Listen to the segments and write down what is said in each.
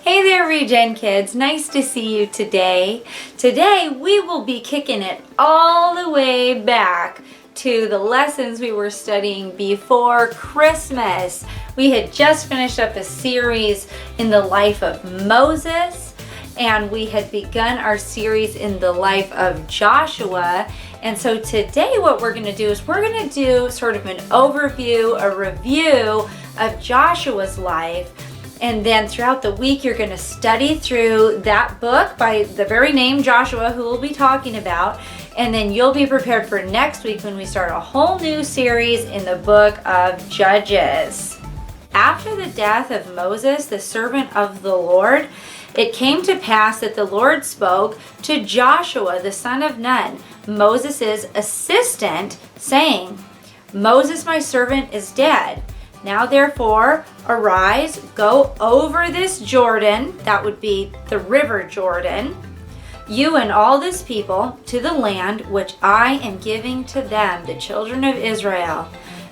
Hey there, Regen Kids. Nice to see you today. Today, we will be kicking it all the way back to the lessons we were studying before Christmas. We had just finished up a series in the life of Moses, and we had begun our series in the life of Joshua. And so today what we're going to do is we're going to do sort of an overview, a review of Joshua's life. And then throughout the week, you're going to study through that book by the very name Joshua, who we'll be talking about. And then you'll be prepared for next week when we start a whole new series in the book of Judges. After the death of Moses, the servant of the Lord, it came to pass that the Lord spoke to Joshua, the son of Nun, Moses' assistant, saying, "Moses, my servant, is dead. Now therefore, arise, go over this Jordan," that would be the river Jordan, "you and all this people, to the land which I am giving to them, the children of Israel.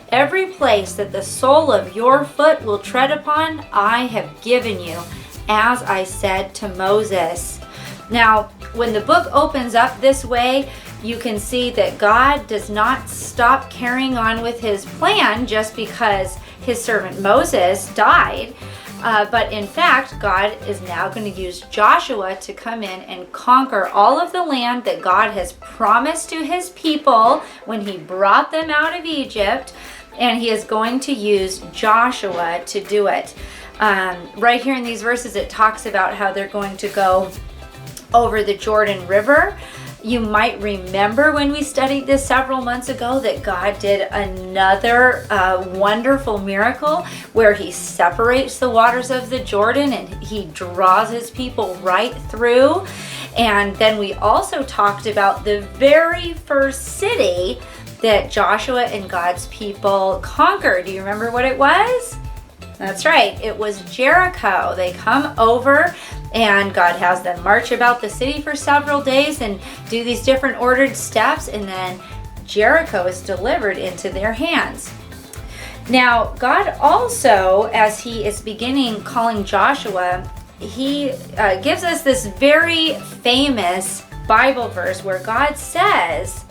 Every place that the sole of your foot will tread upon, I have given you, as I said to Moses." Now, when the book opens up this way, you can see that God does not stop carrying on with his plan just because his servant Moses died. But in fact, God is now going to use Joshua to come in and conquer all of the land that God has promised to his people when he brought them out of Egypt. And he is going to use Joshua to do it. Right here in these verses, it talks about how they're going to go over the Jordan River. You might remember when we studied this several months ago that God did another wonderful miracle where he separates the waters of the Jordan and he draws his people right through. And then we also talked about the very first city that Joshua and God's people conquered. Do you remember what it was? That's right, it was Jericho. They come over and God has them march about the city for several days and do these different ordered steps, and then Jericho is delivered into their hands. Now, God also, as he is beginning calling Joshua, he gives us this very famous Bible verse where God says,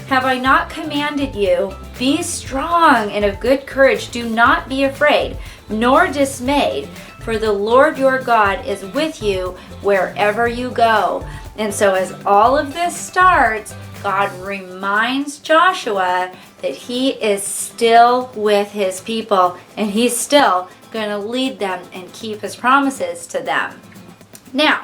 "Have I not commanded you? Be strong and of good courage. Do not be afraid, nor dismayed, for the Lord your God is with you wherever you go." And so as all of this starts, God reminds Joshua that he is still with his people and he's still going to lead them and keep his promises to them. Now,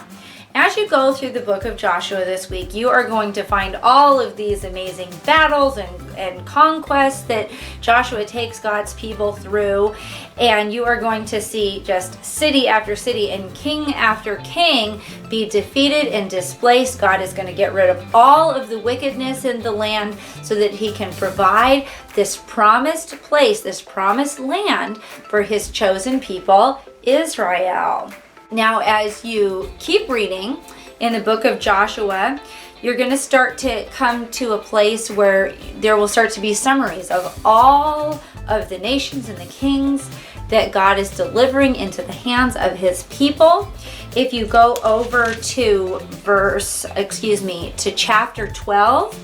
as you go through the book of Joshua this week, you are going to find all of these amazing battles and conquests that Joshua takes God's people through. And you are going to see just city after city and king after king be defeated and displaced. God is going to get rid of all of the wickedness in the land so that he can provide this promised place, this promised land for his chosen people, Israel. Now, as you keep reading in the book of Joshua, you're going to start to come to a place where there will start to be summaries of all of the nations and the kings that God is delivering into the hands of his people. If you go over to to chapter 12,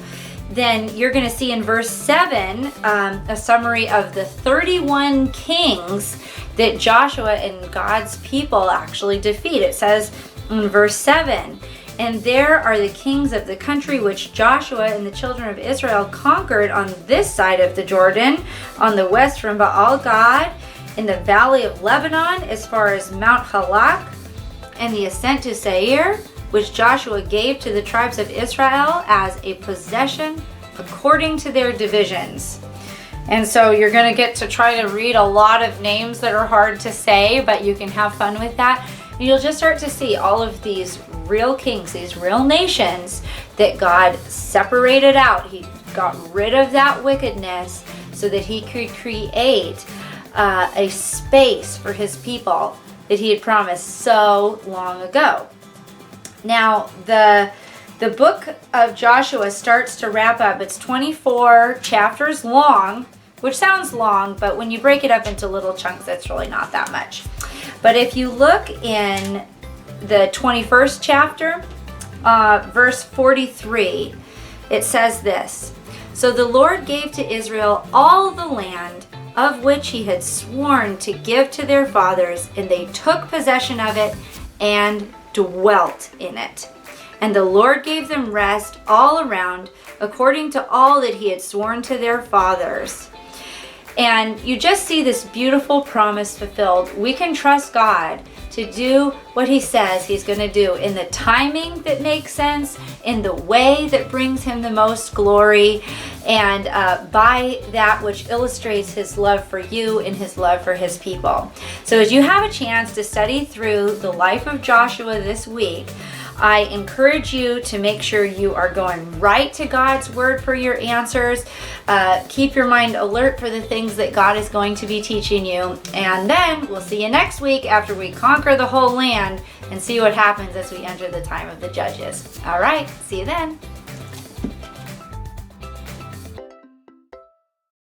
then you're going to see in verse 7 a summary of the 31 kings that Joshua and God's people actually defeat. It says in verse 7, "And there are the kings of the country which Joshua and the children of Israel conquered on this side of the Jordan, on the west from Baal Gad, in the valley of Lebanon, as far as Mount Halak, and the ascent to Seir, which Joshua gave to the tribes of Israel as a possession according to their divisions." And so you're going to get to try to read a lot of names that are hard to say, but you can have fun with that. And you'll just start to see all of these real kings, these real nations that God separated out. He got rid of that wickedness so that he could create a space for his people that he had promised so long ago. Now, the book of Joshua starts to wrap up. It's 24 chapters long, which sounds long, but when you break it up into little chunks, it's really not that much. But if you look in the 21st chapter, verse 43, it says this: "So the Lord gave to Israel all the land of which he had sworn to give to their fathers, and they took possession of it and dwelt in it. And the Lord gave them rest all around, according to all that he had sworn to their fathers." And you just see this beautiful promise fulfilled. We can trust God to do what he says he's going to do in the timing that makes sense, in the way that brings him the most glory, and by that which illustrates his love for you and his love for his people. So as you have a chance to study through the life of Joshua this week, I encourage you to make sure you are going right to God's word for your answers. Keep your mind alert for the things that God is going to be teaching you. And then we'll see you next week after we conquer the whole land and see what happens as we enter the time of the judges. All right, see you then.